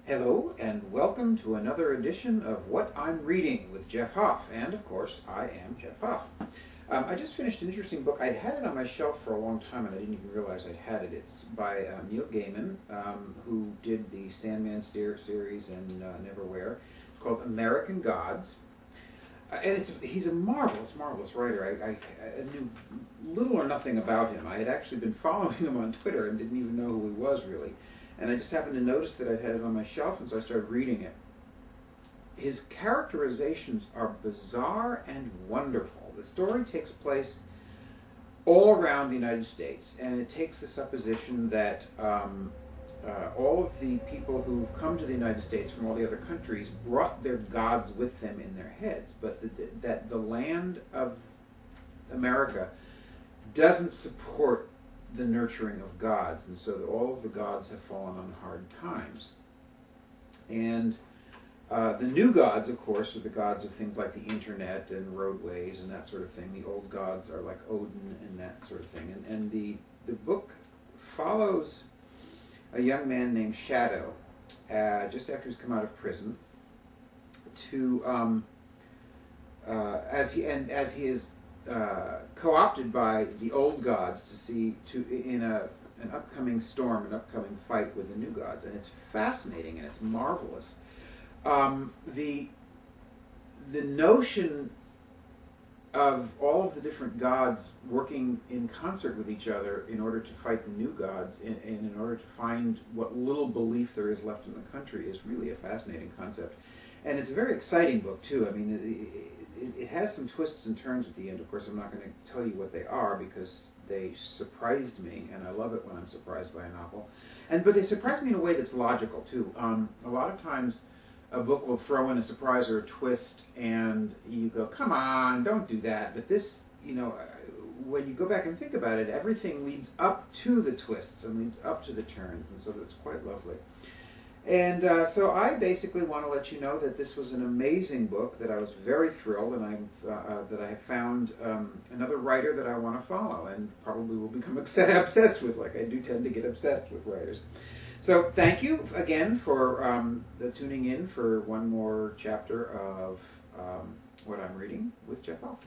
Hello, and welcome to another edition of What I'm Reading with Geoff Hoff. And of course, I am Geoff Hoff. I just finished an interesting book. I'd had it on my shelf for a long time and I didn't even realize I'd had it. It's by Neil Gaiman, who did the Sandman series and Neverwhere. It's called American Gods. And he's a marvelous, marvelous writer. I knew little or nothing about him. I had actually been following him on Twitter and didn't even know who he was, really. And I just happened to notice that I'd had it on my shelf, and so I started reading it. His characterizations are bizarre and wonderful. The story takes place all around the United States, and it takes the supposition that all of the people who've come to the United States from all the other countries brought their gods with them in their heads, but that the land of America doesn't support the nurturing of gods, and so all of the gods have fallen on hard times. And the new gods, of course, are the gods of things like the internet and roadways and that sort of thing. The old gods are like Odin and that sort of thing. And the book follows a young man named Shadow, just after he's come out of prison, to as he is co-opted by the old gods in an upcoming storm, an upcoming fight with the new gods, and it's fascinating and it's marvelous. The notion of all of the different gods working in concert with each other in order to fight the new gods and in order to find what little belief there is left in the country is really a fascinating concept. And it's a very exciting book, too. I mean, it has some twists and turns at the end. Of course, I'm not going to tell you what they are because they surprised me, and I love it when I'm surprised by a novel. But they surprised me in a way that's logical, too. A lot of times, a book will throw in a surprise or a twist, and you go, come on, don't do that. But this, when you go back and think about it, everything leads up to the twists and leads up to the turns, and so that's quite lovely. And so I basically want to let you know that this was an amazing book, that I was very thrilled, and that I found another writer that I want to follow and probably will become obsessed with, like I do tend to get obsessed with writers. So thank you again for tuning in for one more chapter of What I'm Reading with Geoff Hoff.